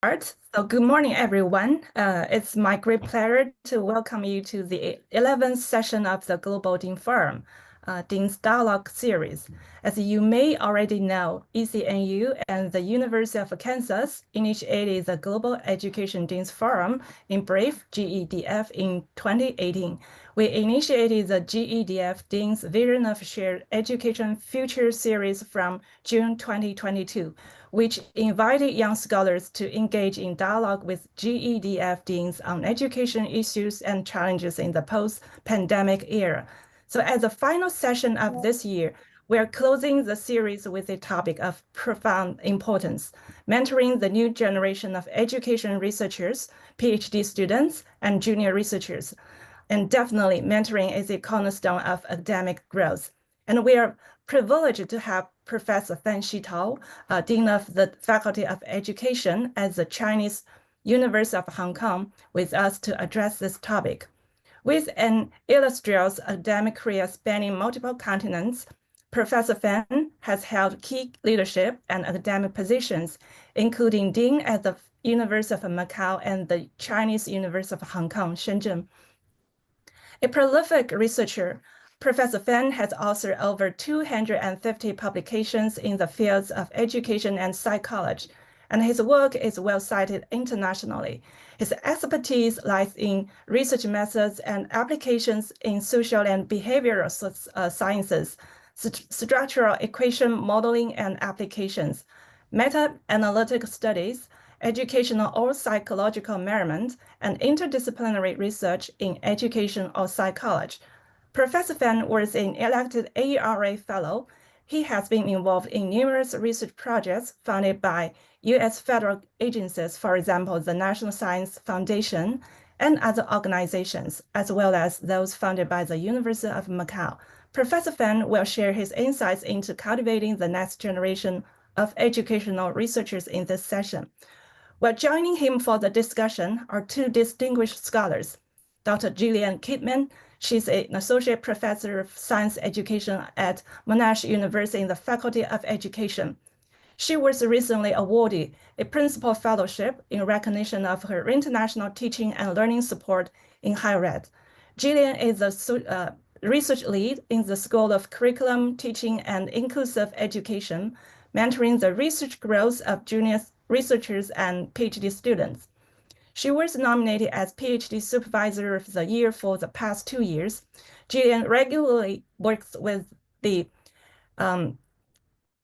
So good morning, everyone. It's my great pleasure to welcome you to the 11th session of the Global Dean Forum, Dean's Dialogue Series. As you may already know, ECNU and the University of Kansas initiated the Global Education Dean's Forum, in brief, GEDF, in 2018. We initiated the GEDF Dean's Vision of Shared Education Future series from June 2022, which invited young scholars to engage in dialogue with GEDF deans on education issues and challenges in the post-pandemic era. So as the final session of this year, we are closing the series with a topic of profound importance, mentoring the new generation of education researchers, PhD students, and junior researchers. And definitely mentoring is a cornerstone of academic growth. And we are privileged to have Professor Fan Xitao, Dean of the Faculty of Education at the Chinese University of Hong Kong, with us to address this topic. With an illustrious academic career spanning multiple continents, Professor Fan has held key leadership and academic positions, including Dean at the University of Macau and the Chinese University of Hong Kong, Shenzhen. A prolific researcher, Professor Fan has authored over 250 publications in the fields of education and psychology, and his work is well cited internationally. His expertise lies in research methods and applications in social and behavioral sciences, structural equation modeling and applications, meta-analytic studies, educational or psychological measurement, and interdisciplinary research in education or psychology. Professor Fan was an elected AERA Fellow. He has been involved in numerous research projects funded by U.S. federal agencies, for example, the National Science Foundation and other organizations, as well as those funded by the University of Macau. Professor Fan will share his insights into cultivating the next generation of educational researchers in this session. Well, joining him for the discussion are two distinguished scholars, Dr. Gillian Kidman. She's an associate professor of science education at Monash University in the Faculty of Education. She was recently awarded a principal fellowship in recognition of her international teaching and learning support in higher ed. Gillian is a research lead in the School of Curriculum, Teaching, and Inclusive Education, mentoring the research growth of junior researchers and PhD students. She was nominated as PhD Supervisor of the Year for the past 2 years. Gillian regularly works with the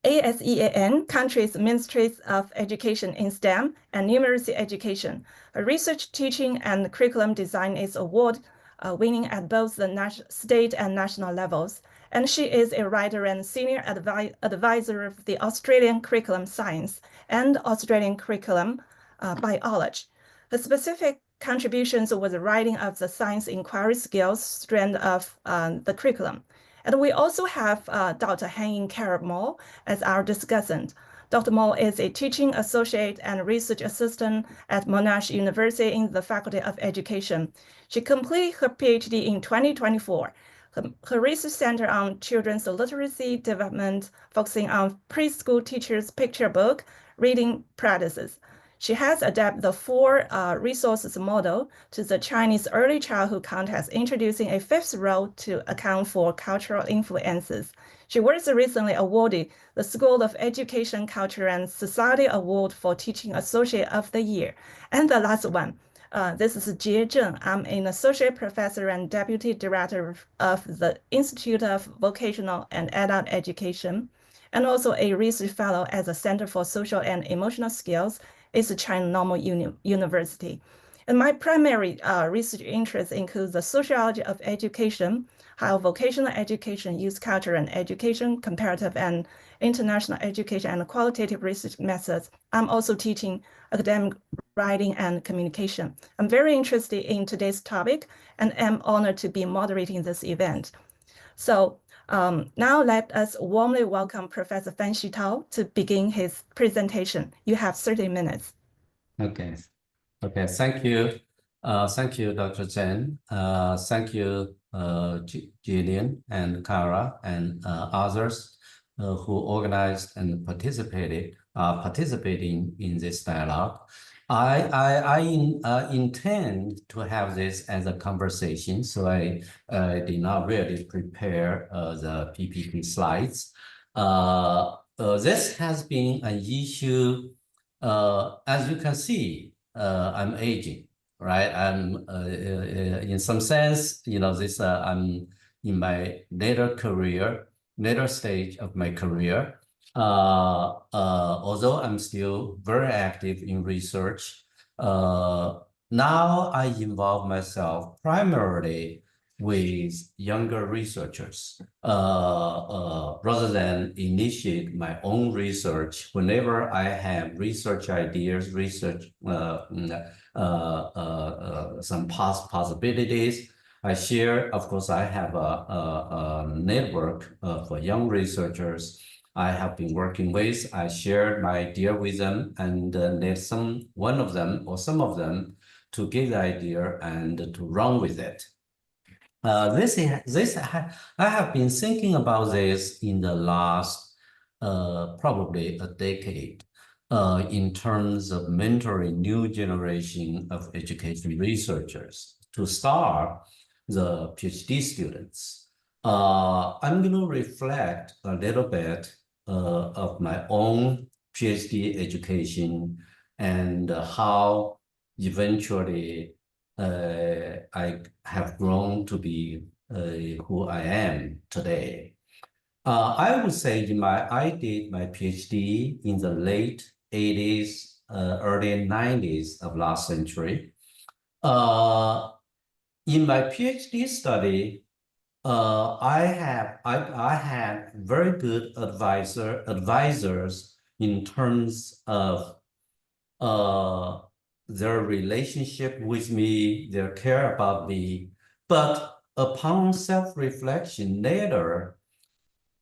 ASEAN countries' ministries of education in STEM and numeracy education. Her research, teaching, and curriculum design is award-winning at both the state and national levels. And she is a writer and senior advisor of the Australian Curriculum Science and Australian Curriculum Biology. Her specific contributions were the writing of the science inquiry skills strand of the curriculum. And we also have Dr. Hanying Moore as our discussant. Dr. Moore is a teaching associate and research assistant at Monash University in the Faculty of Education. She completed her PhD in 2024. Her research centered on children's literacy development, focusing on preschool teachers' picture book reading practices. She has adapted the 4 resources model to the Chinese early childhood context, introducing a 5th role to account for cultural influences. She was recently awarded the School of Education, Culture, and Society Award for Teaching Associate of the Year. And the last one, this is Zheng Jie. I'm an associate professor and deputy director of the Institute of Vocational and Adult Education, and also a research fellow at the Center for Social and Emotional Skills is China Normal University. And my primary research interests include the sociology of education, how vocational education, youth culture and education, comparative and international education, and qualitative research methods. I'm also teaching academic writing and communication. I'm very interested in today's topic and am honored to be moderating this event. So now let us warmly welcome Professor Fan Xitao to begin his presentation. You have 30 minutes. Okay, thank you. Thank you, Dr. Zhen. Thank you, Gillian and Kara and others who organized and participating in this dialogue. I intend to have this as a conversation, so I did not really prepare the PPT slides. This has been an issue. As you can see, I'm aging, right? I'm in some sense, this I'm in my later stage of my career. Although I'm still very active in research, now I involve myself primarily with younger researchers rather than initiate my own research. Whenever I have research ideas, some possibilities, I share. Of course, I have a network for young researchers I have been working with. I shared my idea with them and let one of them or some of them to get the idea and to run with it. I have been thinking about this in the last probably a decade in terms of mentoring new generation of education researchers to start the PhD students. I'm going to reflect a little bit of my own PhD education and how eventually I have grown to be who I am today. I would say I did my PhD in the late 80s, early 90s of last century. In my PhD study, I had very good advisors in terms of their relationship with me, their care about me. But upon self-reflection later,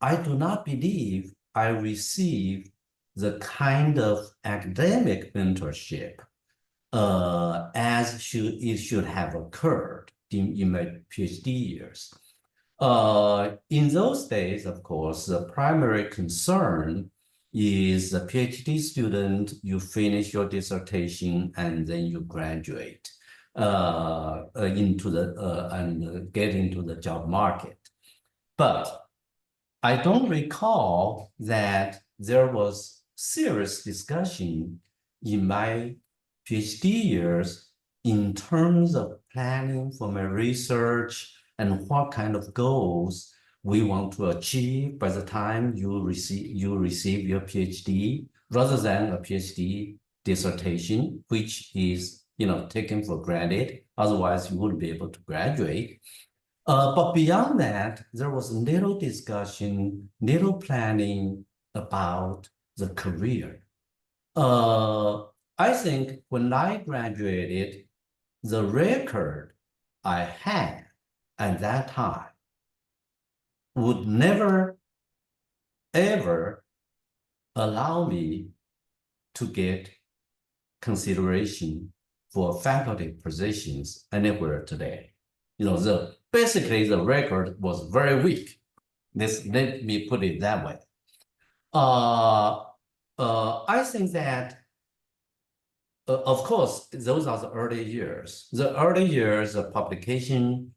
I do not believe I received the kind of academic mentorship as it should have occurred in my PhD years. In those days, of course, the primary concern is a PhD student, you finish your dissertation and then you graduate and get into the job market. But I don't recall that there was serious discussion in my PhD years in terms of planning for my research and what kind of goals we want to achieve by the time you receive your PhD, rather than a PhD dissertation, which is taken for granted. Otherwise, you wouldn't be able to graduate. But beyond that, there was little discussion, little planning about the career. I think when I graduated, the record I had at that time would never, ever allow me to get consideration for faculty positions anywhere today. Basically the record was very weak. Let me put it that way. I think that, of course, those are the early years. The early years of publication,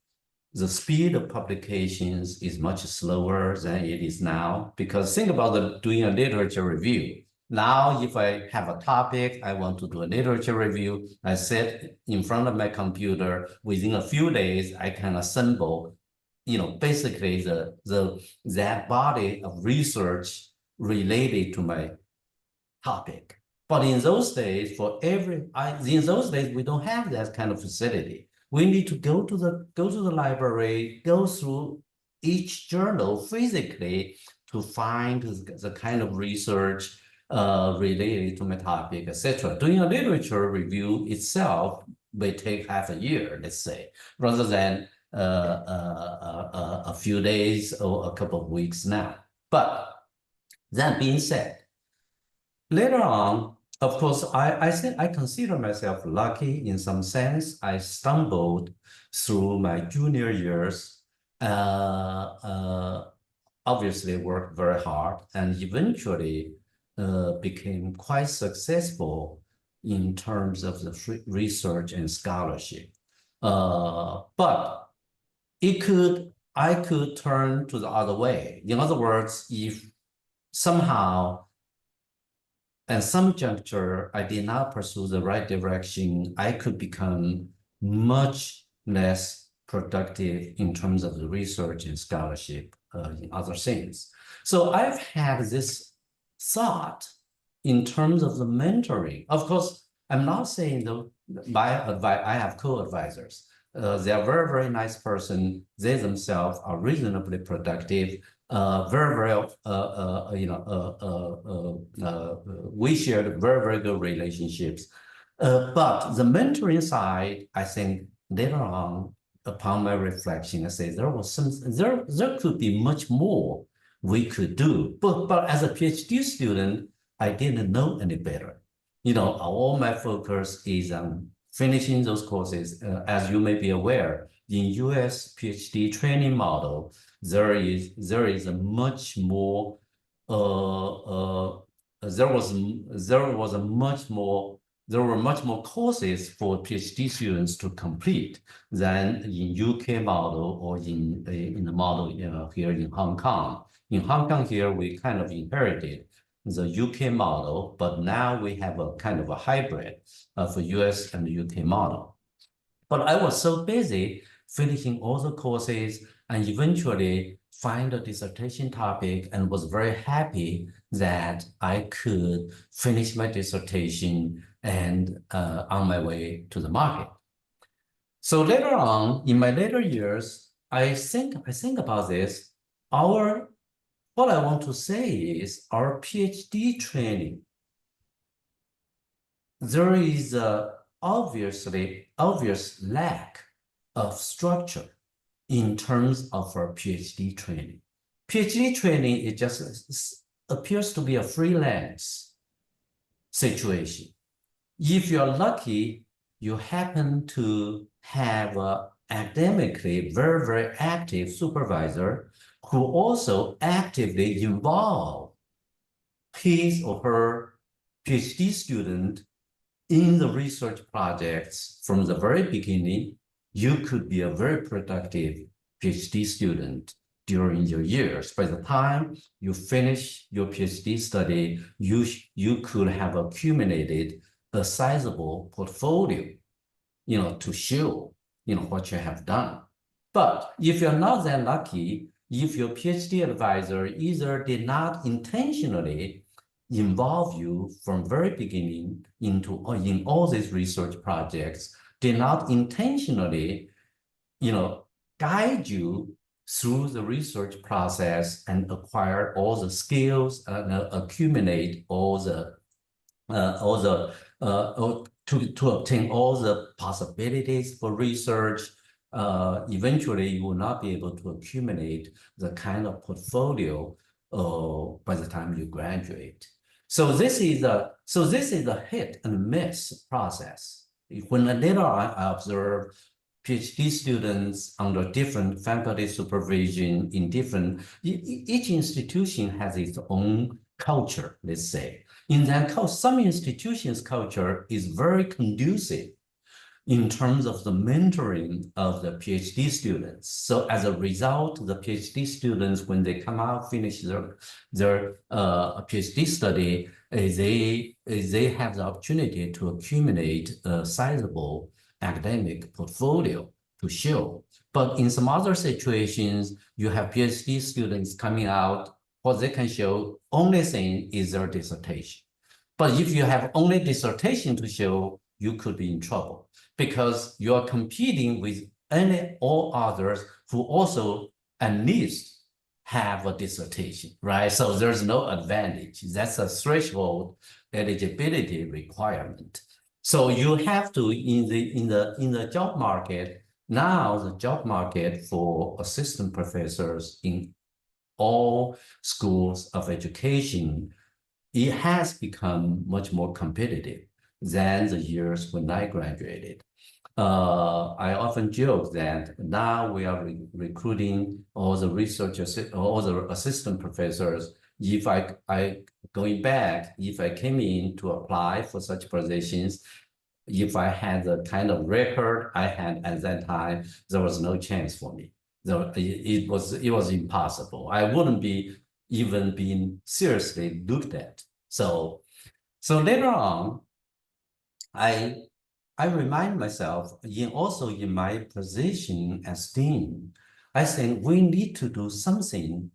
the speed of publications is much slower than it is now, because think about doing a literature review. Now, if I have a topic, I want to do a literature review, I sit in front of my computer, within a few days, I can assemble, basically that body of research related to my topic. But in those days, we don't have that kind of facility. We need to go to the library, go through each journal physically to find the kind of research related to my topic, etc. Doing a literature review itself may take half a year, let's say, rather than a few days or a couple of weeks now. But that being said, later on, of course, I consider myself lucky in some sense. I stumbled through my junior years, obviously worked very hard, and eventually became quite successful in terms of the research and scholarship. But I could turn to the other way. In other words, if somehow at some juncture I did not pursue the right direction, I could become much less productive in terms of the research and scholarship in other things. So I've had this thought in terms of the mentoring. Of course, I'm not saying I have co-advisors. They are very, very nice person. They themselves are reasonably productive. We shared very, very good relationships. But the mentoring side, I think later on, upon my reflection, I say there could be much more we could do. But as a PhD student, I didn't know any better. All my focus is on finishing those courses. As you may be aware, in US PhD training model, there were much more courses for PhD students to complete than in UK model or in the model here in Hong Kong. In Hong Kong here, we kind of inherited the UK model, but now we have a kind of a hybrid of the US and the UK model. But I was so busy finishing all the courses and eventually find a dissertation topic and was very happy that I could finish my dissertation and on my way to the market. So later on, in my later years, I think about this. What I want to say is our PhD training, there is a obvious lack of structure in terms of our PhD training. PhD training, it just appears to be a freelance situation. If you're lucky, you happen to have an academically very, very active supervisor who also actively involve his or her PhD student in the research projects from the very beginning. You could be a very productive PhD student during your years. By the time you finish your PhD study, you could have accumulated a sizable portfolio, to show, what you have done. But if you're not that lucky, if your PhD advisor either did not intentionally involve you from very beginning in all these research projects, did not intentionally, guide you through the research process and acquire all the skills and accumulate to obtain all the possibilities for research, eventually you will not be able to accumulate the kind of portfolio by the time you graduate. So this is a hit and miss process. When later I observe PhD students under different faculty supervision in each institution has its own culture, let's say. In that some institutions' culture is very conducive in terms of the mentoring of the PhD students. So as a result, the PhD students, when they come out, finish their PhD study, they have the opportunity to accumulate a sizable academic portfolio to show. But in some other situations, you have PhD students coming out, what they can show, only thing is their dissertation. But if you have only dissertation to show, you could be in trouble because you are competing with all others who also at least have a dissertation, right? So there's no advantage. That's a threshold eligibility requirement. So you have to, in the job market, now the job market for assistant professors in all schools of education, it has become much more competitive than the years when I graduated. I often joke that now we are recruiting all the researchers, all the assistant professors. If I going back, if I came in to apply for such positions, if I had the kind of record I had at that time, there was no chance for me. It was impossible. I wouldn't be even being seriously looked at. So later on, I remind myself also in my position as dean, I think we need to do something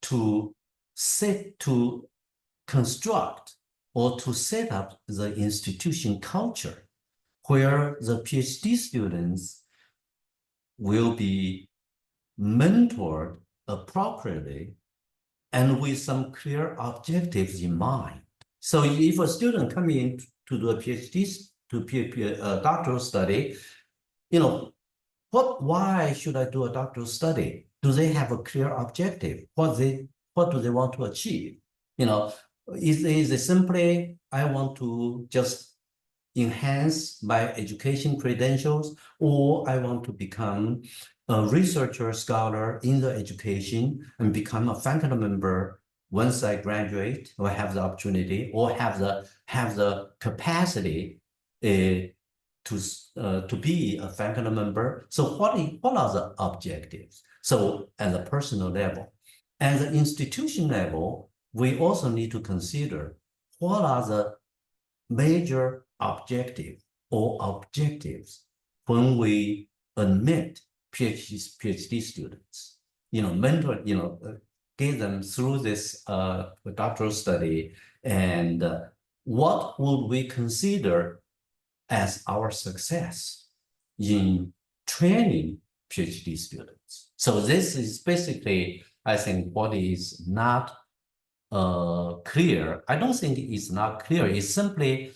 to construct or to set up the institution culture where the PhD students will be mentored appropriately and with some clear objectives in mind. So if a student comes in to do a PhD, doctoral study, why should I do a doctoral study? Do they have a clear objective? What do they want to achieve? Is it simply, I want to just enhance my education credentials, or I want to become a researcher scholar in the education and become a faculty member once I graduate or have the opportunity or have the capacity to be a faculty member. So what are the objectives? So at the personal level, at the institution level, we also need to consider what are the major objectives when we admit PhD students, mentor, get them through this doctoral study, and what would we consider as our success in training PhD students. So this is basically, I think, what is not clear. I don't think it's not clear. It's simply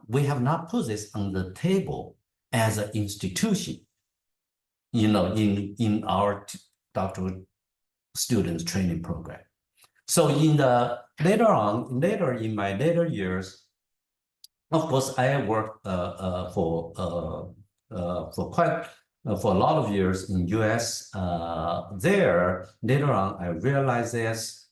we have not put this on the table as an institution, in our doctoral students training program. So later in my later years, of course, I worked for a lot of years in US. There, later on, I realized this.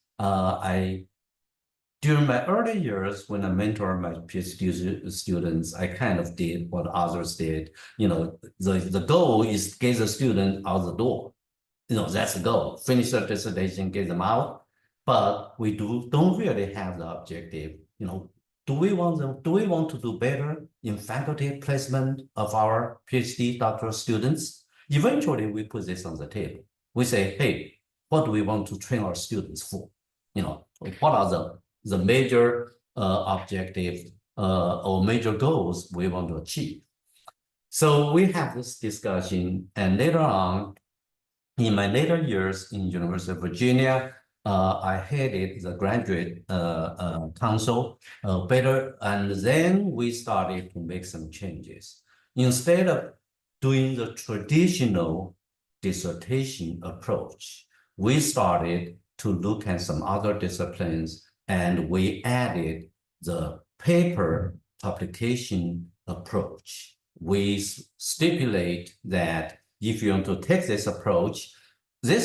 During my early years, when I mentored my PhD students, I kind of did what others did. The goal is to get the student out the door. That's the goal. Finish their dissertation, get them out. But we don't really have the objective. Do we want to do better in faculty placement of our PhD doctoral students? Eventually, we put this on the table. We say, hey, what do we want to train our students for? What are the major objectives or major goals we want to achieve? So we have this discussion, and later on, in my later years in University of Virginia, I headed the graduate council and then we started to make some changes. Instead of doing the traditional dissertation approach, we started to look at some other disciplines, and we added the paper publication approach. We stipulate that if you want to take this approach, we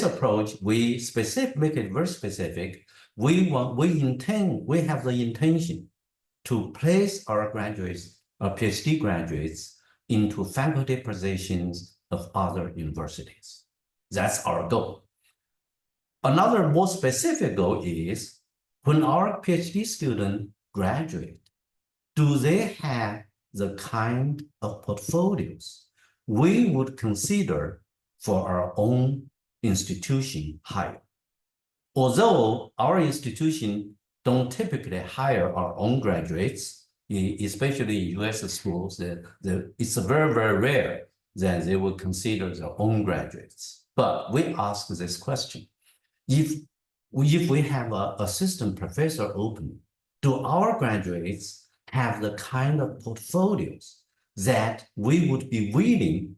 make it very specific. We have the intention to place our graduates, our PhD graduates, into faculty positions of other universities. That's our goal. Another more specific goal is, when our PhD students graduate, do they have the kind of portfolios we would consider for our own institution hire? Although our institution don't typically hire our own graduates, especially in US schools, it's very, very rare that they will consider their own graduates. But we ask this question: if we have an assistant professor opening, do our graduates have the kind of portfolios that we would be willing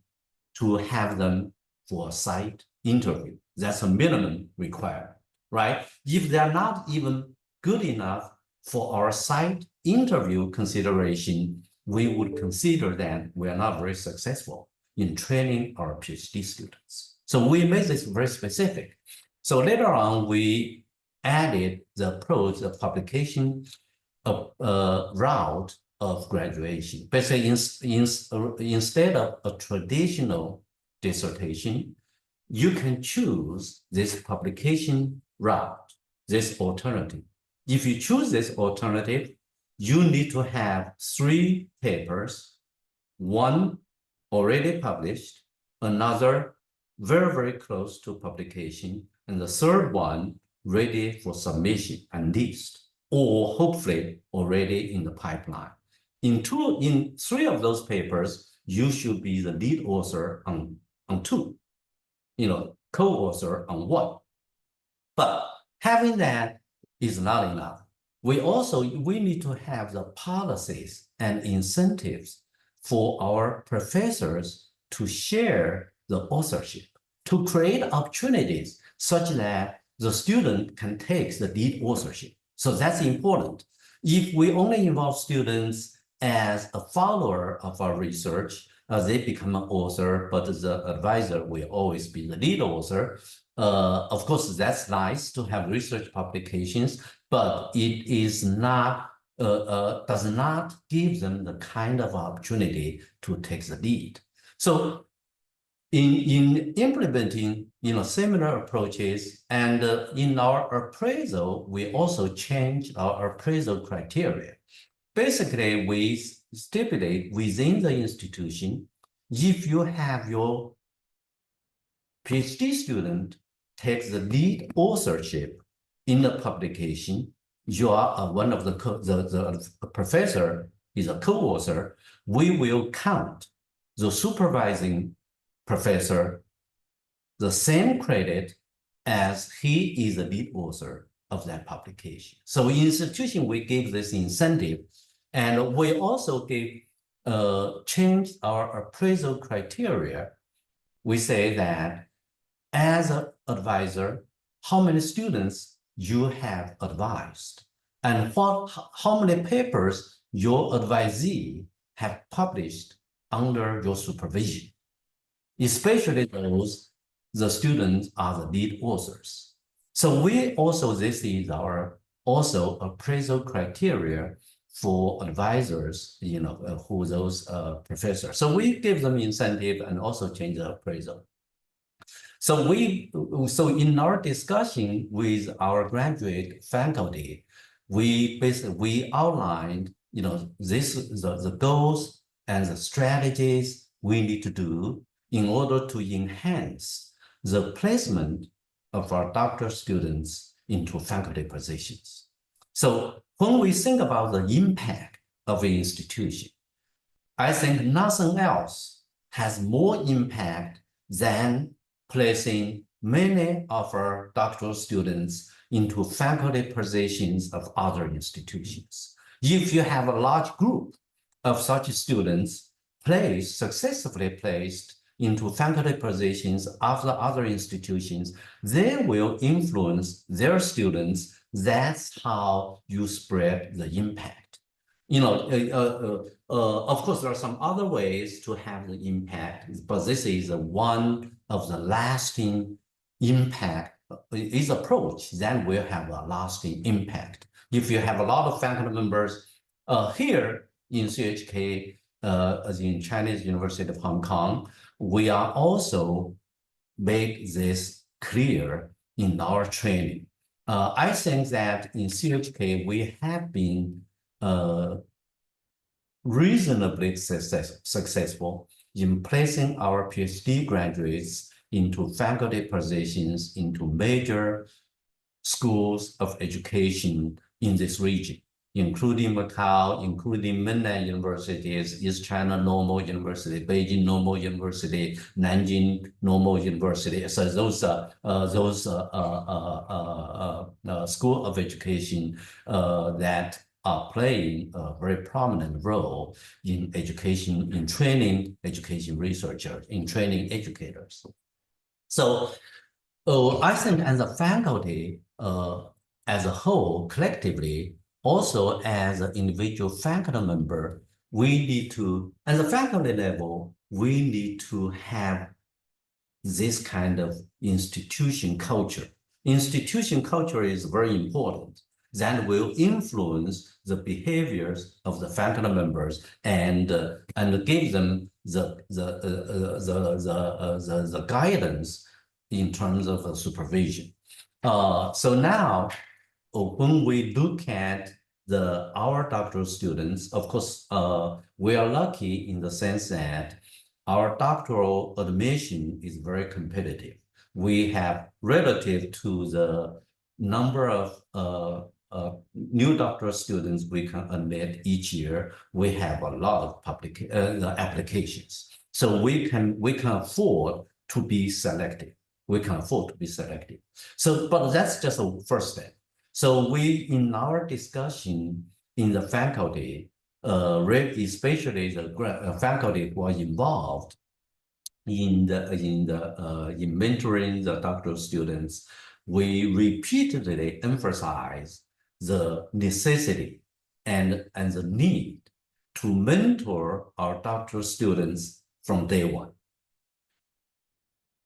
to have them for a site interview? That's a minimum requirement, right? If they're not even good enough for our site interview consideration, we would consider that we are not very successful in training our PhD students. So we made this very specific. So later on, we added the approach, the publication route of graduation. Basically, instead of a traditional dissertation, you can choose this publication route, this alternative. If you choose this alternative, you need to have 3 papers, one already published, another very, very close to publication, and the third one ready for submission at least, or hopefully already in the pipeline. In 3 of those papers, you should be the lead author on 2, co-author on 1. But having that is not enough. We need to have the policies and incentives for our professors to share the authorship, to create opportunities such that the student can take the lead authorship. So that's important. If we only involve students as a follower of our research, they become an author, but the advisor will always be the lead author. Of course, that's nice to have research publications, but it is not does not give them the kind of opportunity to take the lead. So in implementing similar approaches, and in our appraisal, we also changed our appraisal criteria. Basically, we stipulate within the institution, if you have your PhD student takes the lead authorship in the publication, you are one of the professor is a co-author, we will count the supervising professor the same credit as he is the lead author of that publication. So in institution, we give this incentive, and we also change our appraisal criteria. We say that as an advisor, how many students you have advised, and how many papers your advisee have published under your supervision, especially those the students are the lead authors. So this is our also appraisal criteria for advisors, who those professors. So we give them incentive and also change the appraisal. So in our discussion with our graduate faculty, we outlined, the goals and the strategies we need to do in order to enhance the placement of our doctoral students into faculty positions. So when we think about the impact of an institution, I think nothing else has more impact than placing many of our doctoral students into faculty positions of other institutions. If you have a large group of such students successfully placed into faculty positions of the other institutions, they will influence their students. That's how you spread the impact. Of course, there are some other ways to have the impact, but this is one of the lasting impact is approach that will have a lasting impact. If you have a lot of faculty members here in CHK, as in Chinese University of Hong Kong, we are also make this clear in our training. I think that in CHK, we have been reasonably successful in placing our PhD graduates into faculty positions into major schools of education in this region, including Macau, including Monash universities, East China Normal University, Beijing Normal University, Nanjing Normal University. So those school of education that are playing a very prominent role in education, in training education researchers, in training educators. So I think as a faculty, as a whole, collectively, also as an individual faculty member, we need to, at the faculty level, we need to have this kind of institution culture institution culture is very important. That will influence the behaviors of the faculty members and give them the guidance in terms of supervision. So now, when we look at our doctoral students, of course, we are lucky in the sense that our doctoral admission is very competitive. We have, relative to the number of new doctoral students we can admit each year, we have a lot of applications. So we can afford to be selective. We can afford to be selective. So, but that's just a first step. So we, in our discussion in the faculty, especially the faculty who are involved in mentoring the doctoral students, we repeatedly emphasize the necessity and the need to mentor our doctoral students from day one.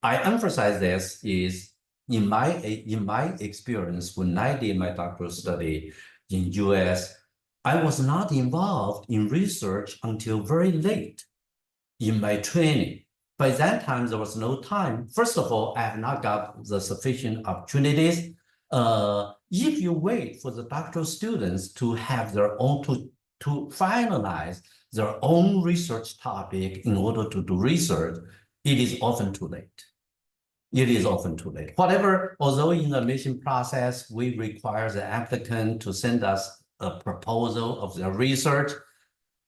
I emphasize this is in my experience when I did my doctoral study in US, I was not involved in research until very late in my training. By that time, there was no time. First of all, I have not got the sufficient opportunities. If you wait for the doctoral students to have their own, to finalize their own research topic in order to do research, it is often too late. It is often too late. Whatever, although in the admission process, we require the applicant to send us a proposal of their research,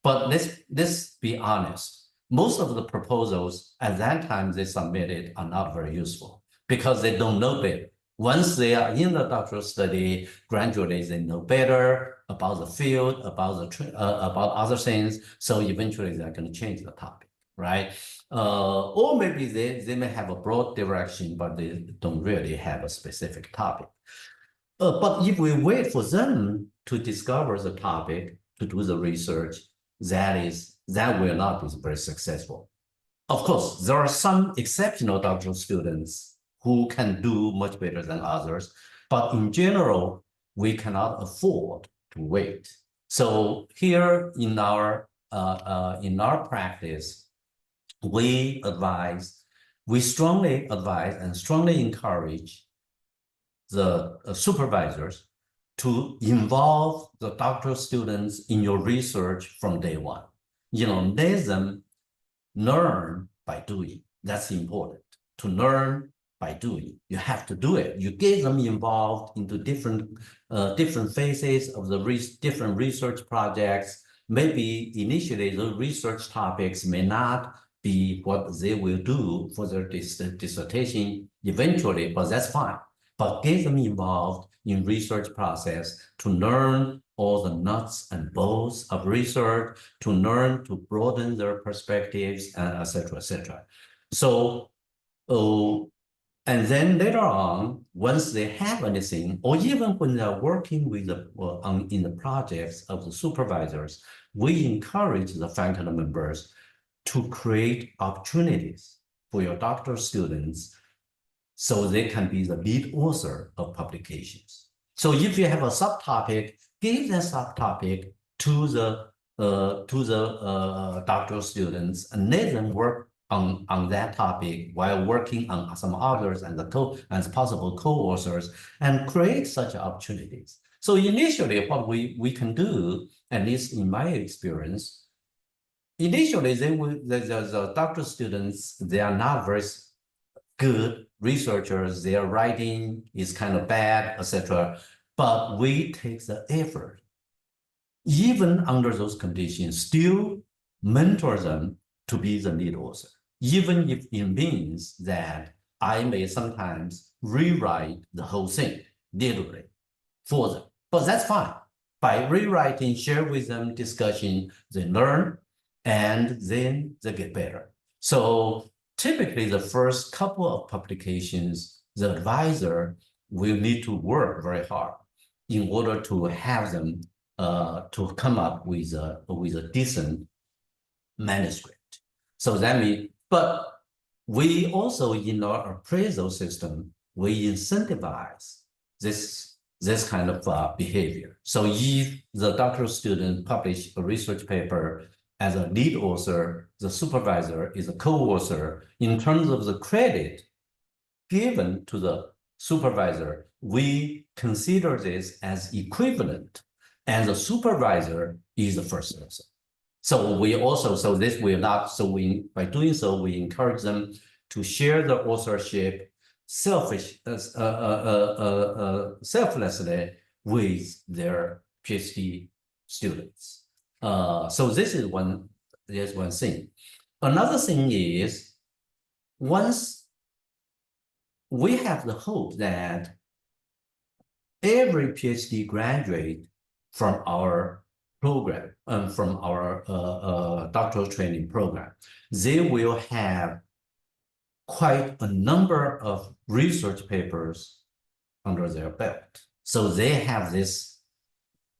but let's be honest. Most of the proposals at that time they submitted are not very useful because they don't know better. Once they are in the doctoral study, gradually they know better about the field, about other things. So eventually they're going to change the topic, right? Or maybe they may have a broad direction, but they don't really have a specific topic. But if we wait for them to discover the topic, to do the research, that will not be very successful. Of course, there are some exceptional doctoral students who can do much better than others, but in general, we cannot afford to wait. So here in our practice, we strongly advise and strongly encourage the supervisors to involve the doctoral students in your research from day one. Let them learn by doing. That's important, to learn by doing. You have to do it. You get them involved into different phases of the different research projects. Maybe initially the research topics may not be what they will do for their dissertation eventually, but that's fine. But get them involved in research process to learn all the nuts and bolts of research, to learn to broaden their perspectives, et cetera, et cetera. So, and then later on, once they have anything, or even when they're working with in the projects of the supervisors, we encourage the faculty members to create opportunities for your doctoral students so they can be the lead author of publications. So if you have a subtopic, give that subtopic to the doctoral students and let them work on that topic while working on some others and as possible co-authors, and create such opportunities. So initially, what we can do, at least in my experience, initially the doctoral students, they are not very good researchers, their writing is kind of bad, etc. But we take the effort, even under those conditions, still mentor them to be the lead author, even if it means that I may sometimes rewrite the whole thing literally for them. But that's fine. By rewriting, share with them, discussion, they learn, and then they get better. So typically, the first couple of publications, the advisor will need to work very hard in order to have them to come up with a decent manuscript. So that means, but we also in our appraisal system, we incentivize this kind of behavior. So if the doctoral student publish a research paper as a lead author, the supervisor is a co-author. In terms of the credit given to the supervisor, we consider this as equivalent, and the supervisor is the first author. So we also, so this will not, so we, by doing so, we encourage them to share the authorship selflessly with their PhD students. So this is one thing. Another thing is, once we have the hope that every PhD graduate from our program, from our doctoral training program, they will have quite a number of research papers under their belt. So they have this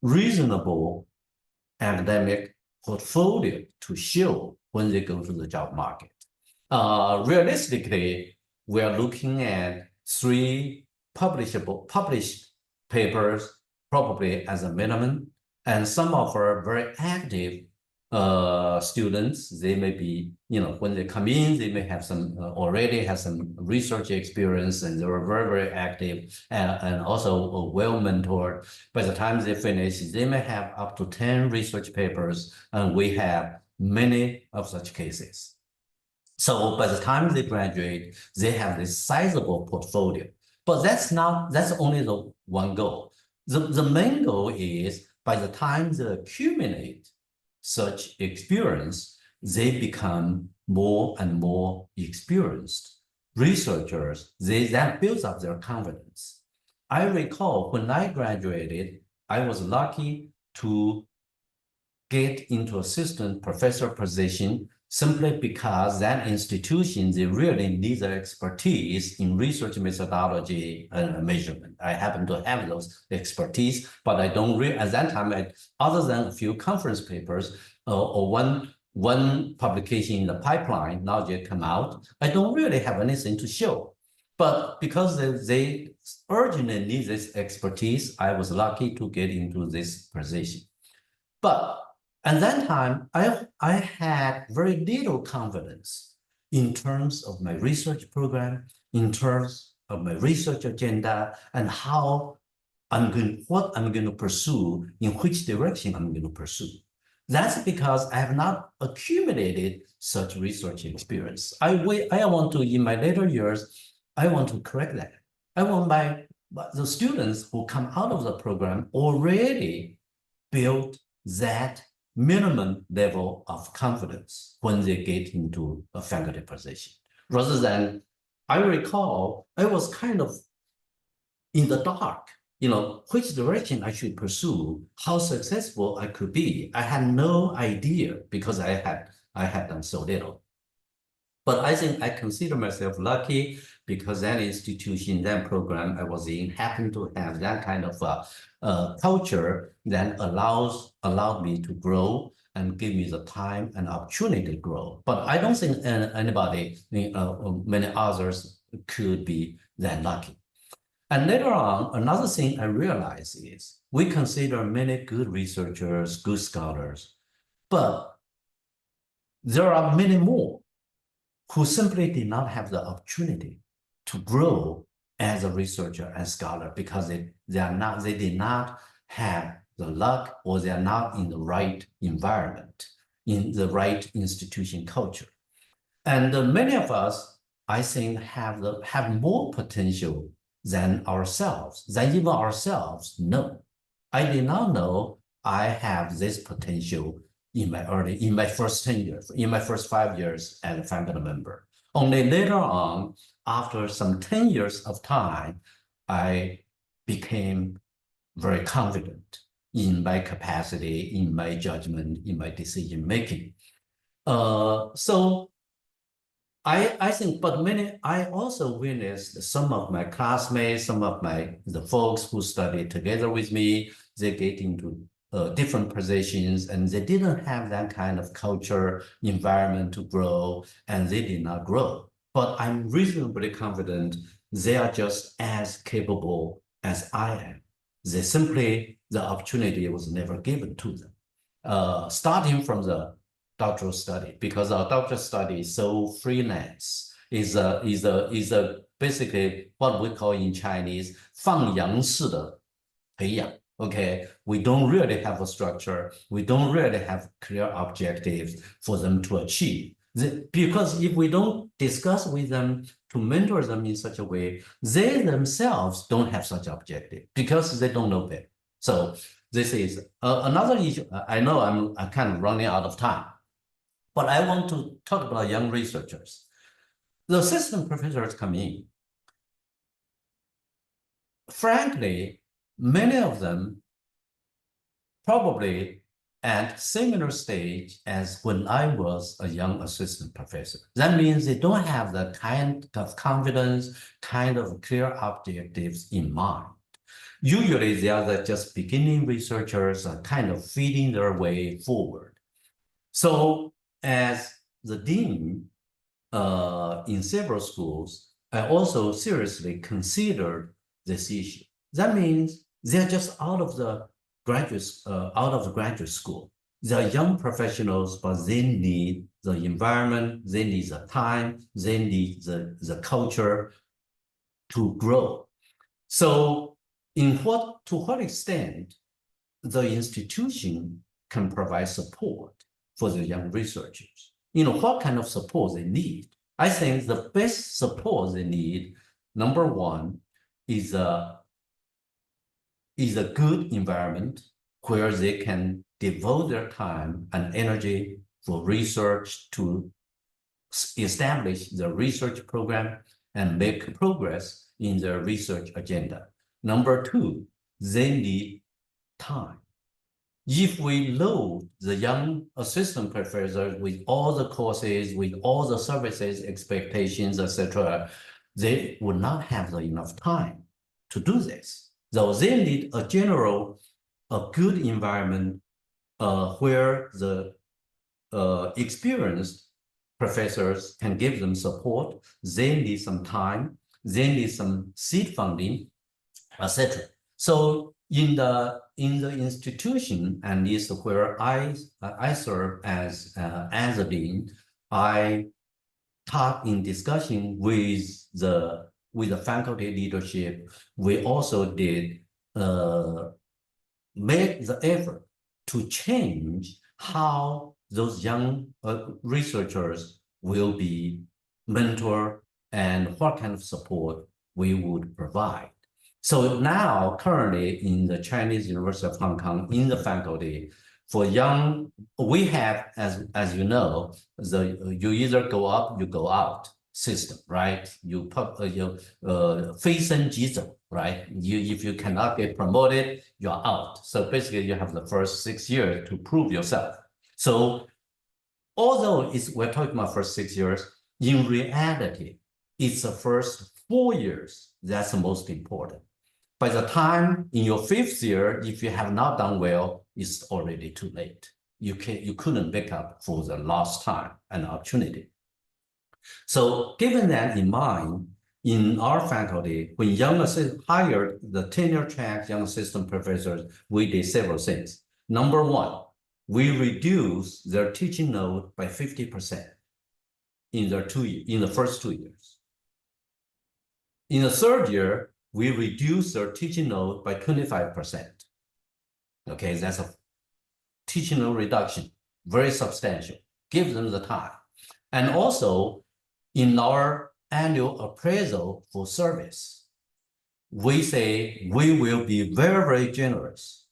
reasonable academic portfolio to show when they go to the job market. Realistically, we are looking at 3 published papers, probably as a minimum. And some of our very active students, they may be, when they come in, they may have some, already have some research experience, and they were very, very active and also well mentored. By the time they finish, they may have up to 10 research papers, and we have many of such cases. So by the time they graduate, they have this sizable portfolio. But that's only the one goal. The main goal is, by the time they accumulate such experience, they become more and more experienced researchers. That builds up their confidence. I recall when I graduated, I was lucky to get into assistant professor position simply because that institution, they really need the expertise in research methodology and measurement. I happen to have those expertise, but I don't really, at that time, other than a few conference papers or one publication in the pipeline, now they come out, I don't really have anything to show. But because they urgently need this expertise, I was lucky to get into this position. But at that time, I had very little confidence in terms of my research program, in terms of my research agenda, and what I'm going to pursue, in which direction I'm going to pursue. That's because I have not accumulated such research experience. I want to, in my later years, I want to correct that. I want the students who come out of the program already built that minimum level of confidence when they get into a faculty position. Rather than, I recall, I was kind of in the dark, which direction I should pursue, how successful I could be. I had no idea because I had done so little. But I think I consider myself lucky because that institution, that program I was in happened to have that kind of culture that allowed me to grow and give me the time and opportunity to grow. But I don't think anybody, many others could be that lucky. And later on, another thing I realized is we consider many good researchers, good scholars, but there are many more who simply did not have the opportunity to grow as a researcher and scholar because they did not have the luck, or they are not in the right environment, in the right institution culture. And many of us, I think, have more potential than even ourselves know. I did not know I have this potential in my first 10 years, in my first 5 years as a faculty member. Only later on, after some 10 years of time, I became very confident in my capacity, in my judgment, in my decision making. So I think, but I also witnessed some of my classmates, some of the folks who studied together with me, they get into different positions, and they didn't have that kind of culture, environment to grow, and they did not grow. But I'm reasonably confident they are just as capable as I am. They simply, the opportunity was never given to them. Starting from the doctoral study, because our doctoral study is so freelance, is basically what we call in Chinese 放羊式的培养. Okay, we don't really have a structure. We don't really have clear objectives for them to achieve. Because if we don't discuss with them to mentor them in such a way, they themselves don't have such objective because they don't know better. So this is another issue. I know I'm kind of running out of time, but I want to talk about young researchers. The assistant professors come in. Frankly, many of them probably at similar stage as when I was a young assistant professor. That means they don't have the kind of confidence, kind of clear objectives in mind. Usually they are just beginning researchers are kind of feeding their way forward. So as the dean in several schools, I also seriously considered this issue. That means they're just out of the graduate school. They're young professionals, but they need the environment, they need the time, they need the culture to grow. So to what extent the institution can provide support for the young researchers? What kind of support they need? I think the best support they need, number one, is a good environment where they can devote their time and energy for research to establish the research program and make progress in their research agenda. Number two, they need time. If we load the young assistant professors with all the courses, with all the services, expectations, etc., they would not have enough time to do this. So they need a good environment where the experienced professors can give them support. They need some time. They need some seed funding, etc. So in the institution, and this is where I serve as a dean, I taught in discussion with the faculty leadership. We also did make the effort to change how those young researchers will be mentored and what kind of support we would provide. So now, currently in the Chinese University of Hong Kong, in the faculty, for young, we have, as you know, you either go up, you go out system, right? You非升即走, right? If you cannot get promoted, you're out. So basically, you have the first 6 years to prove yourself. So although we're talking about first 6 years, in reality, it's the first 4 years that's the most important. By the time in your 5th year, if you have not done well, it's already too late. You couldn't make up for the lost time and opportunity. So given that in mind, in our faculty, when young assistants hired the tenure track young assistant professors, we did several things. Number one, we reduced their teaching load by 50% in the first 2 years. In the 3rd year, we reduced their teaching load by 25%. Okay, that's a teaching load reduction, very substantial. Give them the time. And also, in our annual appraisal for service, we say we will be very, very generous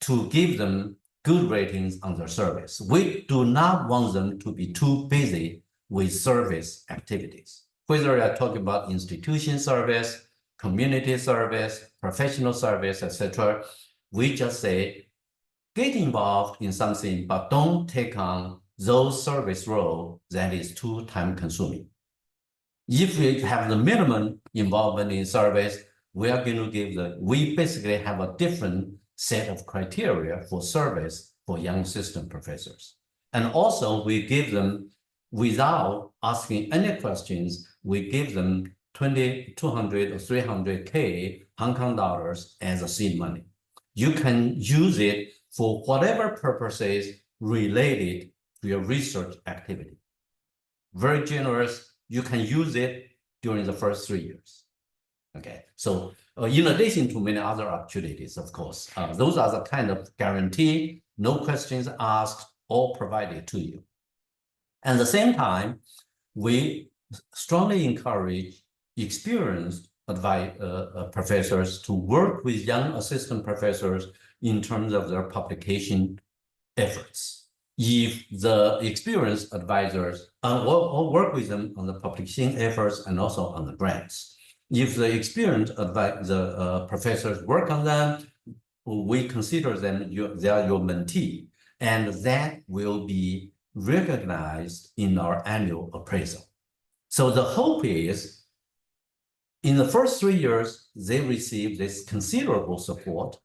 to give them good ratings on their service. We do not want them to be too busy with service activities. Whether you're talking about institution service, community service, professional service, etc., we just say, get involved in something, but don't take on those service role that is too time consuming. If we have the minimum involvement in service, we are going to we basically have a different set of criteria for service for young assistant professors. And also we give them, without asking any questions, we give them 200 or 300K Hong Kong dollars as a seed money. You can use it for whatever purposes related to your research activity. Very generous. You can use it during the first 3 years. Okay, so in addition to many other opportunities, of course, those are the kind of guarantee, no questions asked, all provided to you. At the same time, we strongly encourage experienced professors to work with young assistant professors in terms of their publication efforts. If the experienced advisors or work with them on the publication efforts and also on the grants. If the experienced professors work on them, we consider them they are your mentee, and that will be recognized in our annual appraisal. So the hope is, in the first 3 years, they receive this considerable support,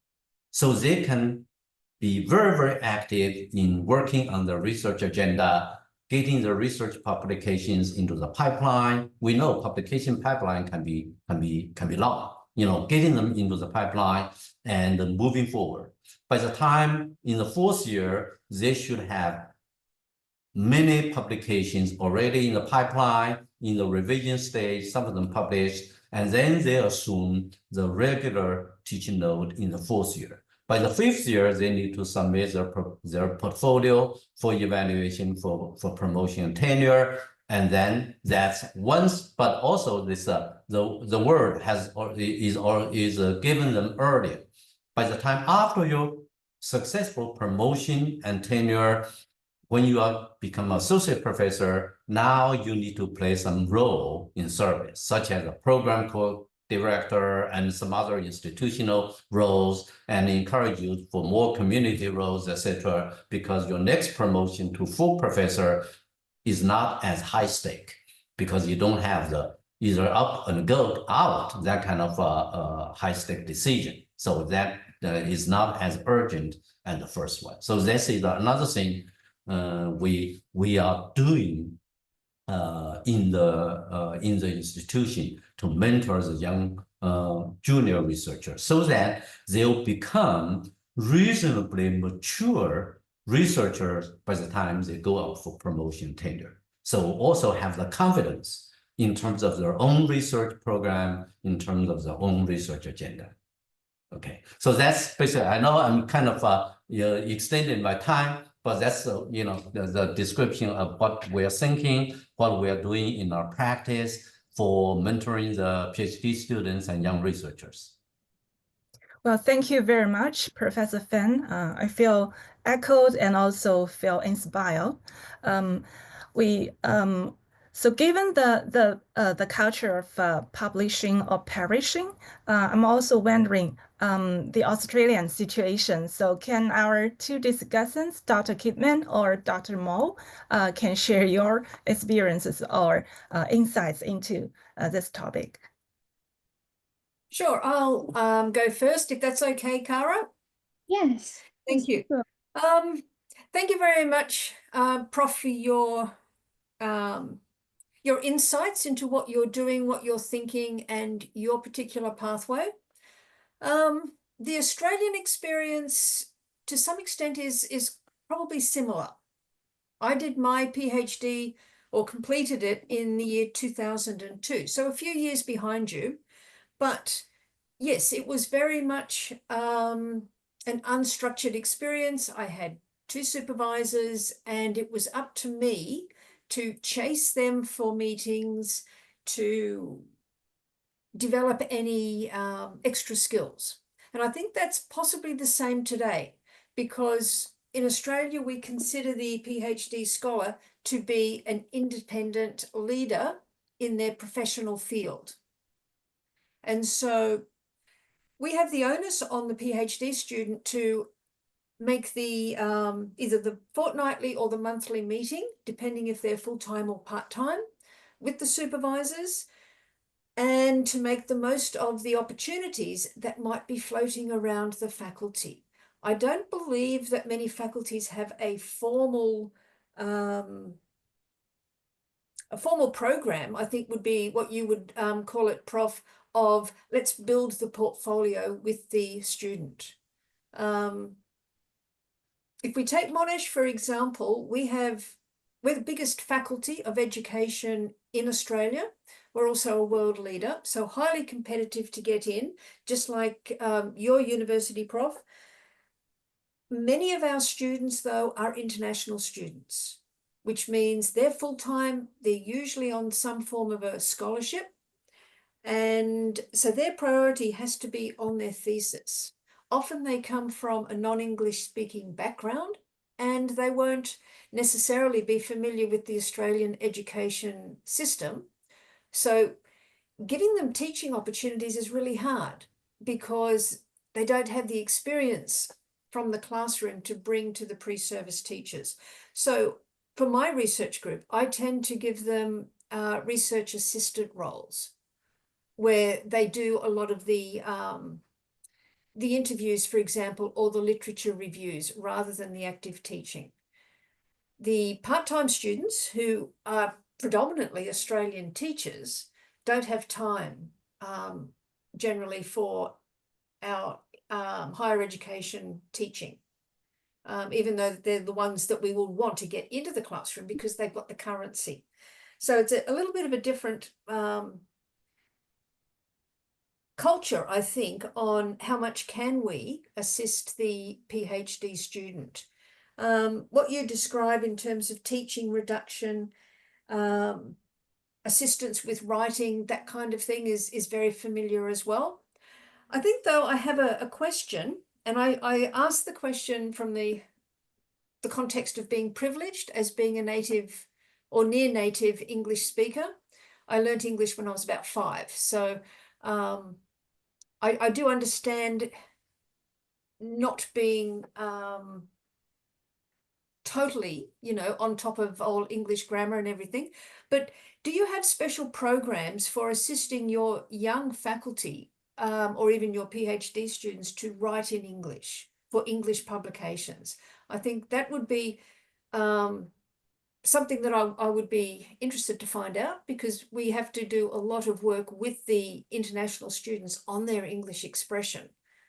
so they can be very, very active in working on the research agenda, getting the research publications into the pipeline. We know publication pipeline can be long, getting them into the pipeline and moving forward. By the time in the 4th year, they should have many publications already in the pipeline, in the revision stage, some of them published, and then they assume the regular teaching load in the 4th year. By the 5th year, they need to submit their portfolio for evaluation, for promotion and tenure. And then that's once, but also this the word is given them earlier. By the time after your successful promotion and tenure, when you become associate professor, now you need to play some role in service, such as a program co-director and some other institutional roles, and encourage you for more community roles, etc., because your next promotion to full professor is not as high stake, because you don't have the either up and go out, that kind of high stake decision. So that is not as urgent as the first one. So this is another thing we are doing in the institution to mentor the young junior researchers so that they'll become reasonably mature researchers by the time they go out for promotion tenure. So also have the confidence in terms of their own research program, in terms of their own research agenda. Okay, so that's basically, I know I'm kind of extending my time, but that's the description of what we're thinking, what we're doing in our practice for mentoring the PhD students and young researchers. Well, thank you very much, Professor Fan. I feel echoed and also feel inspired. So given the culture of publishing or perishing, I'm also wondering the Australian situation. So can our two discussants, Dr. Kidman or Dr. Mo, can share your experiences or insights into this topic? Sure, I'll go first if that's okay, Cara. Yes. Thank you. Sure. Thank you very much, Prof, for your insights into what you're doing, what you're thinking, and your particular pathway. The Australian experience, to some extent, is probably similar. I did my PhD or completed it in the year 2002, so a few years behind you. But yes, it was very much an unstructured experience. I had 2 supervisors, and it was up to me to chase them for meetings, to develop any extra skills. And I think that's possibly the same today, because in Australia, we consider the PhD scholar to be an independent leader in their professional field. And so we have the onus on the PhD student to make the either the fortnightly or the monthly meeting, depending if they're full-time or part-time, with the supervisors, and to make the most of the opportunities that might be floating around the faculty. I don't believe that many faculties have a formal A formal program, I think, would be what you would call it, Prof, of let's build the portfolio with the student. If we take Monash, for example, we're the biggest faculty of education in Australia. We're also a world leader, so highly competitive to get in, just like your university, Prof. Many of our students, though, are international students, which means they're full-time, they're usually on some form of a scholarship, and so their priority has to be on their thesis. Often they come from a non-English speaking background, and they won't necessarily be familiar with the Australian education system. So giving them teaching opportunities is really hard because they don't have the experience from the classroom to bring to the pre-service teachers. So for my research group, I tend to give them research assistant roles where they do a lot of the interviews, for example, or the literature reviews rather than the active teaching. The part-time students who are predominantly Australian teachers don't have time generally for our higher education teaching, even though they're the ones that we will want to get into the classroom because they've got the currency. So it's a little bit of a different culture, I think, on how much can we assist the PhD student. What you describe in terms of teaching reduction, assistance with writing, that kind of thing is very familiar as well. I think, though, I have a question, and I asked the question from the context of being privileged as being a native or near native English speaker. I learnt English when I was about 5, so I do understand not being totally, on top of all English grammar and everything, but do you have special programs for assisting your young faculty or even your PhD students to write in English for English publications? I think that would be something that I would be interested to find out, because we have to do a lot of work with the international students on their English expression.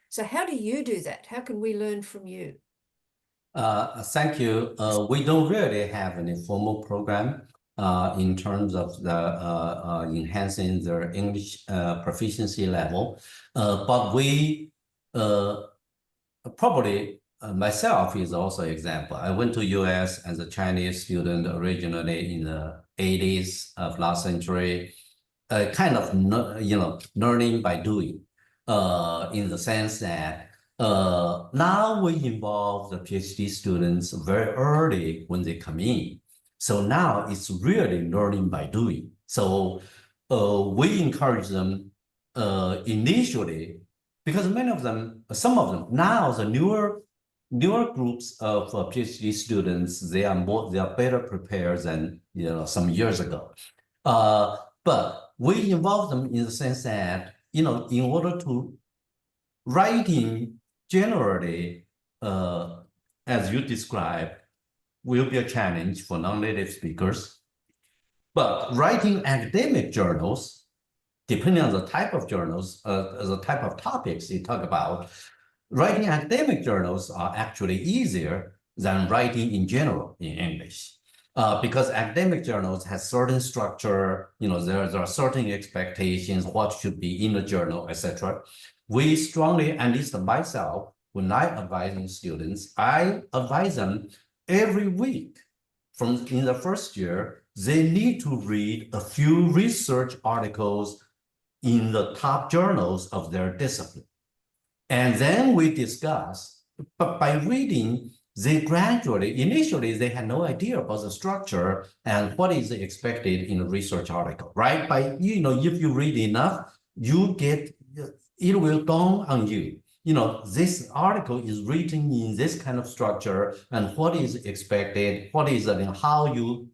So how do you do that? How can we learn from you? Thank you. We don't really have any formal program in terms of the enhancing their English proficiency level, but we probably myself is also an example. I went to US as a Chinese student originally in the 80s of last century, kind of learning by doing, in the sense that now we involve the PhD students very early when they come in. So now it's really learning by doing. So we encourage them initially, because some of them now, the newer groups of PhD students, they are better prepared than some years ago. But we involve them in the sense that in order to writing generally, as you described, will be a challenge for non-native speakers. But writing academic journals, depending on the type of journals, the type of topics you talk about, writing academic journals are actually easier than writing in general in English. Because academic journals have certain structure, there are certain expectations, what should be in the journal, etc. We strongly, at least myself, when I advise students, I advise them every week in the first year, they need to read a few research articles in the top journals of their discipline. And then we discuss, but by reading, they initially, they had no idea about the structure and what is expected in a research article, right? If you read enough, it will dawn on you. This article is written in this kind of structure, and what is expected, what is how you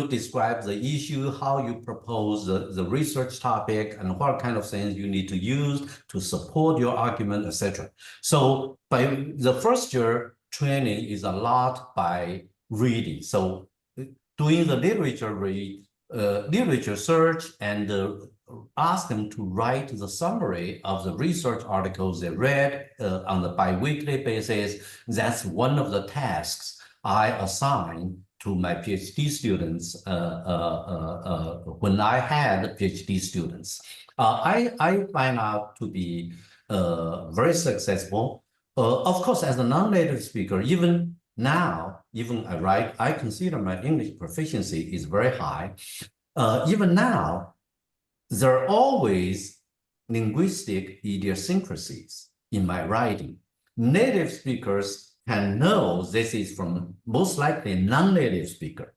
describe the issue, how you propose the research topic, and what kind of things you need to use to support your argument, etc. So by the first year, training is a lot by reading. So doing the literature search and ask them to write the summary of the research articles they read on the biweekly basis. That's one of the tasks I assign to my PhD students when I had PhD students. I find out to be very successful. Of course, as a non-native speaker, even now, I consider my English proficiency is very high. Even now, there are always linguistic idiosyncrasies in my writing. Native speakers can know this is from most likely non-native speaker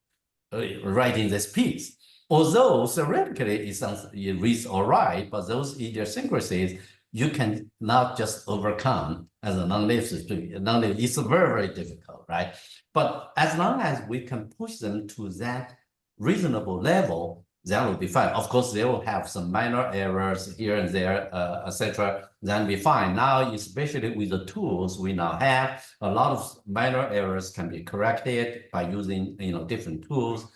writing this piece. Although theoretically it reads all right, but those idiosyncrasies you can not just overcome as a non-native speaker. It's very, very difficult, right? But as long as we can push them to that reasonable level, that will be fine. Of course, they will have some minor errors here and there, etc. Then be fine. Now, especially with the tools we now have, a lot of minor errors can be corrected by using different tools,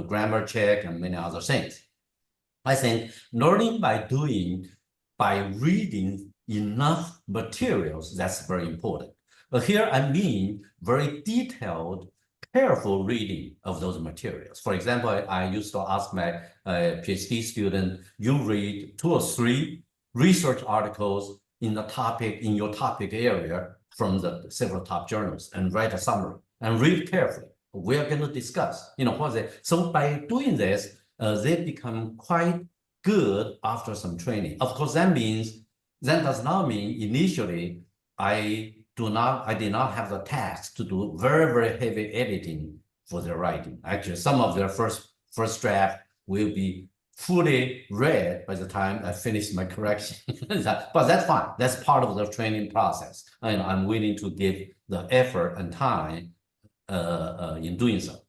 grammar check, and many other things. I think learning by reading enough materials, that's very important. But here I mean very detailed, careful reading of those materials. For example, I used to ask my PhD student, you read 2 or 3 research articles in your topic area from the several top journals and write a summary and read carefully. We are going to discuss, so by doing this, they become quite good after some training. Of course, that does not mean initially I did not have the task to do very, very heavy editing for their writing. Actually, some of their first draft will be fully read by the time I finish my correction. But that's fine. That's part of the training process. And I'm willing to give the effort and time in doing so.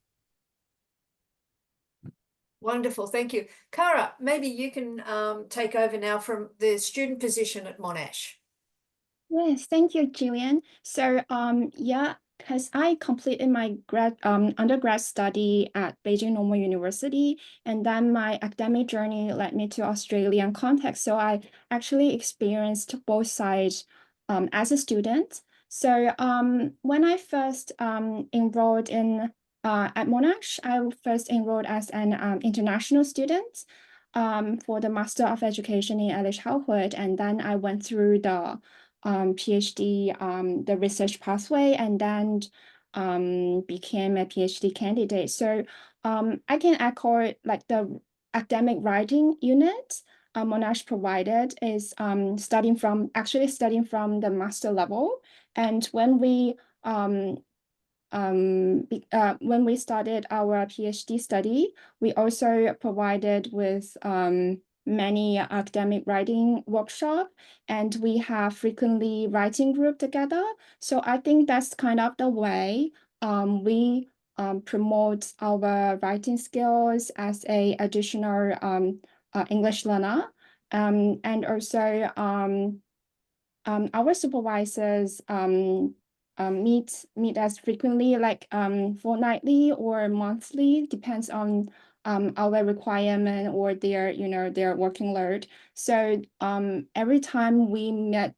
Wonderful, thank you. Kara, maybe you can take over now from the student position at Monash. Yes, thank you, Gillian. So, yeah, because I completed my undergrad study at Beijing Normal University, and then my academic journey led me to Australian context. So I actually experienced both sides as a student. So when I first enrolled in at Monash, I first enrolled as an international student for the Master of Education in Early Childhood, and then I went through the PhD, the research pathway, and then became a PhD candidate. So I can echo like the academic writing unit Monash provided is studying from the master level. And when we started our PhD study, we also provided with many academic writing workshop, and we have frequently writing group together. So I think that's kind of the way we promote our writing skills as a additional English learner. And also our supervisors meet us frequently, like fortnightly or monthly, depends on our requirement or their working load. So every time we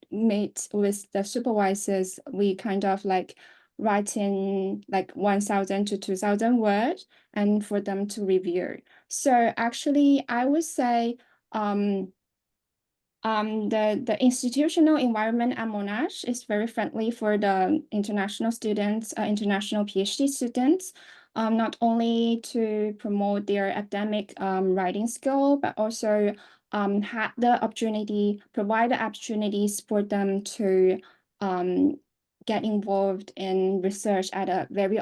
meet with the supervisors, we kind of like write in like 1,000 to 2,000 words and for them to review. So actually, I would say the institutional environment at Monash is very friendly for the international students, international PhD students, not only to promote their academic writing skill, but also provide the opportunities for them to get involved in research at a very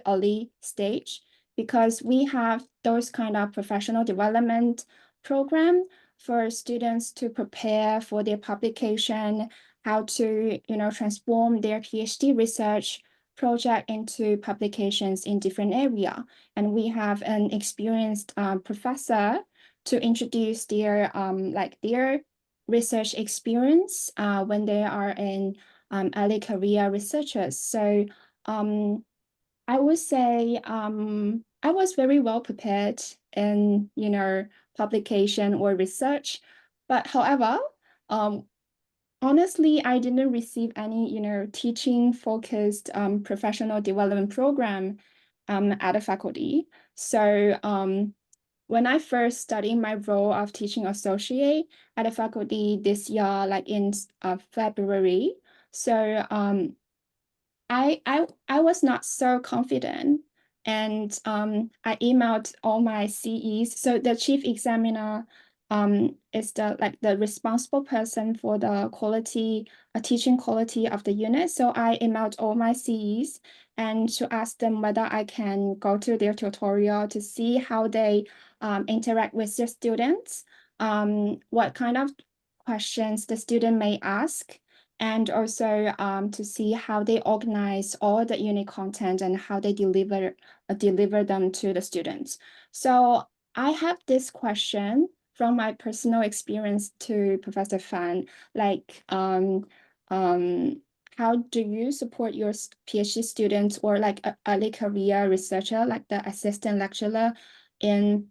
early stage, because we have those kind of professional development program for students to prepare for their publication, how to transform their PhD research project into publications in different area. And we have an experienced professor to introduce their research experience when they are in early career researchers. So I would say I was very well prepared in, publication or research, but however, honestly, I didn't receive any, teaching focused professional development program at the faculty. So when I first studied my role of teaching associate at the faculty this year, like in February, so I was not so confident, and I emailed all my CEs. So the chief examiner is the responsible person for the quality, teaching quality of the unit. So I emailed all my CEs and to ask them whether I can go to their tutorial to see how they interact with their students, what kind of questions the student may ask, and also to see how they organize all the unit content and how they deliver them to the students. So I have this question from my personal experience to Professor Fan, like how do you support your PhD students or like early career researcher, like the assistant lecturer, in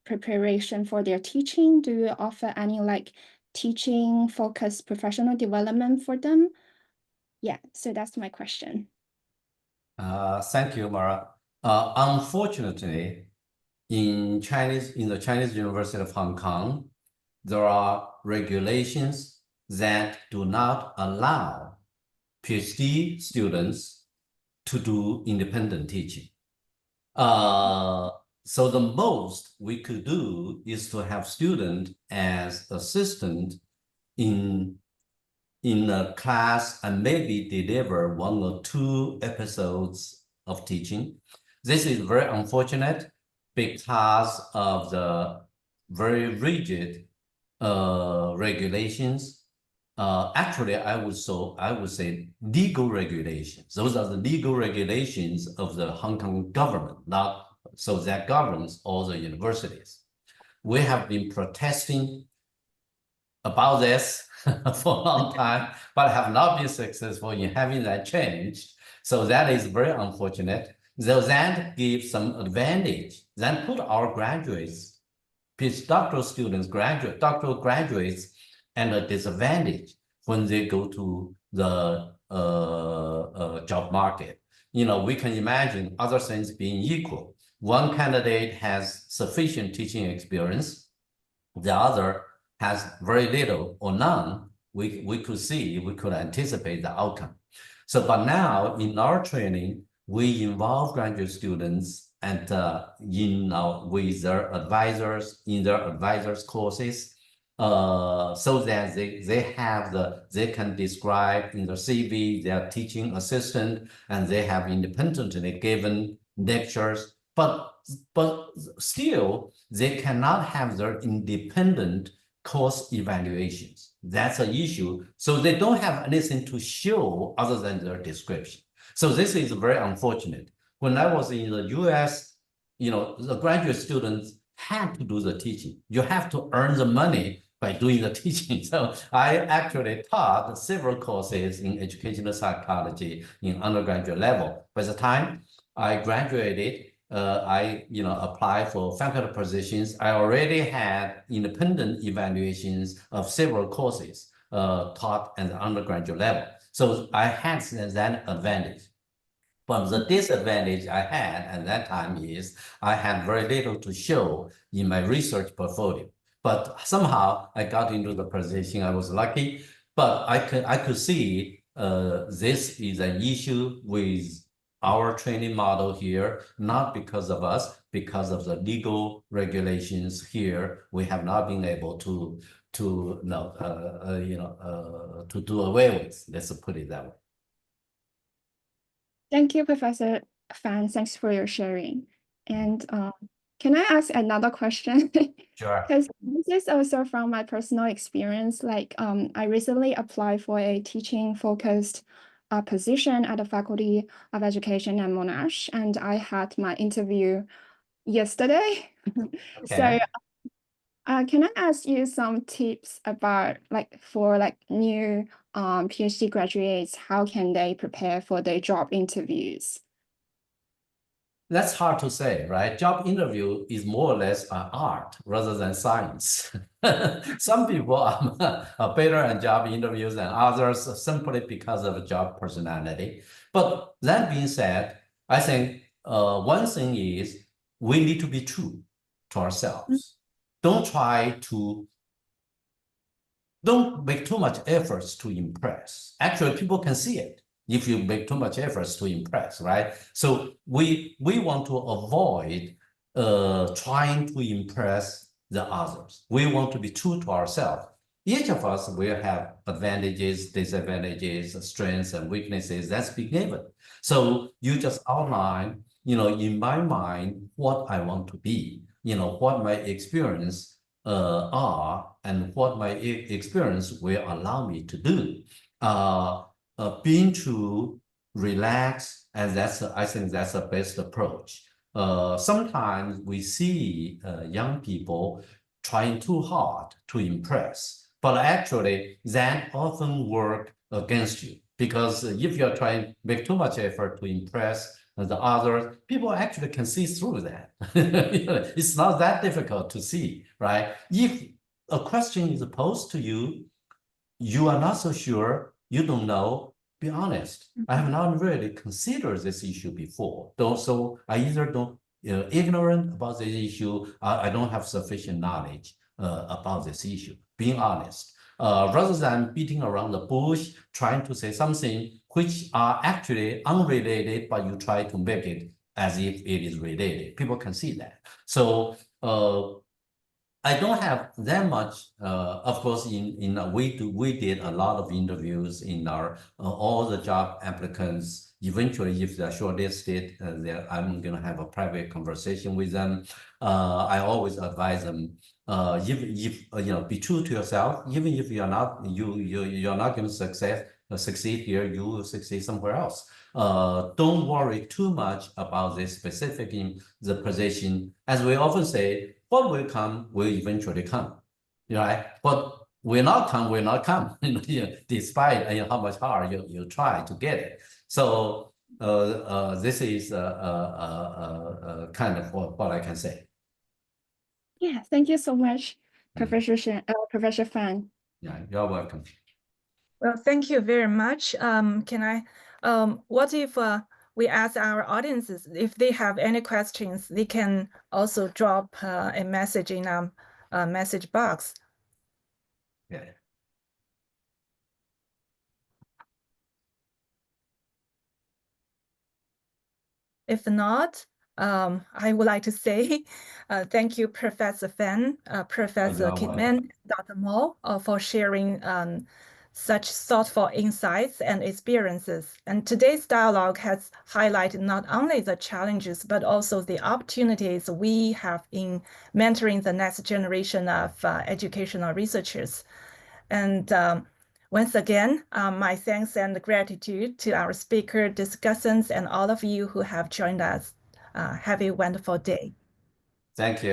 preparation for their teaching? Do you offer any like teaching focused professional development for them? Yeah, so that's my question. Thank you, Mara. Unfortunately, in the Chinese University of Hong Kong, there are regulations that do not allow PhD students to do independent teaching. So the most we could do is to have students as assistant in a class and maybe deliver 1 or 2 episodes of teaching. This is very unfortunate because of the very rigid regulations. Actually, I would say legal regulations. Those are the legal regulations of the Hong Kong government, not so that governs all the universities. We have been protesting about this for a long time, but have not been successful in having that changed. So that is very unfortunate. So that gives some advantage. Then put our graduates, postdoctoral students, doctoral graduates, and a disadvantage when they go to the job market. We can imagine other things being equal. One candidate has sufficient teaching experience, the other has very little or none. We could anticipate the outcome. So, but now in our training, we involve graduate students and with their advisors in their advisors courses, so that they can describe in the CV their teaching assistant, and they have independently given lectures, but still they cannot have their independent course evaluations. That's an issue. So they don't have anything to show other than their description. So this is very unfortunate. When I was in the US, the graduate students had to do the teaching. You have to earn the money by doing the teaching. So I actually taught several courses in educational psychology in undergraduate level. By the time I graduated, I applied for faculty positions. I already had independent evaluations of several courses taught at the undergraduate level. So I had that advantage. But the disadvantage I had at that time is I had very little to show in my research portfolio. But somehow I got into the position. I was lucky, but I could see this is an issue with our training model here, not because of us, because of the legal regulations here. We have not been able to do away with. Let's put it that way. Thank you, Professor Fan. Thanks for your sharing. And can I ask another question? Sure. Because this is also from my personal experience. Like I recently applied for a teaching focused position at the Faculty of Education at Monash, and I had my interview yesterday. Okay. So can I ask you some tips about for new PhD graduates, how can they prepare for their job interviews? That's hard to say, right? Job interview is more or less an art rather than science. Some people are better at job interviews than others simply because of job personality. But that being said, I think one thing is we need to be true to ourselves. Don't make too much efforts to impress. Actually, people can see it if you make too much efforts to impress, right? So we want to avoid trying to impress the others. We want to be true to ourselves. Each of us will have advantages, disadvantages, strengths, and weaknesses. That's been given. So you just outline, in my mind, what I want to be, what my experience are and what my experience will allow me to do. Being true, relax, and I think that's the best approach. Sometimes we see young people trying too hard to impress, but actually that often work against you, because if you're trying to make too much effort to impress the others, people actually can see through that. It's not that difficult to see, right? If a question is posed to you, you are not so sure, you don't know, be honest. I have not really considered this issue before. So I either don't ignorant about this issue, I don't have sufficient knowledge about this issue, being honest. Rather than beating around the bush, trying to say something which are actually unrelated, but you try to make it as if it is related. People can see that. So I don't have that much. Of course, we did a lot of interviews in our all the job applicants. Eventually, if they're shortlisted, I'm going to have a private conversation with them. I always advise them, if be true to yourself. Even if you're not going to succeed here, you will succeed somewhere else. Don't worry too much about this specific in the position. As we often say, what will come will eventually come, right? What will not come, despite how much hard you try to get it. So this is kind of what I can say. Yeah, thank you so much, Professor Fan. Yeah, you're welcome. Well, thank you very much. What if we ask our audiences if they have any questions, they can also drop a message in a message box. Yeah. If not, I would like to say thank you, Professor Fan, Professor Kidman, Dr. Mo, for sharing such thoughtful insights and experiences. And today's dialogue has highlighted not only the challenges, but also the opportunities we have in mentoring the next generation of educational researchers. And once again, my thanks and gratitude to our speaker, discussants, and all of you who have joined us. Have a wonderful day. Thank you.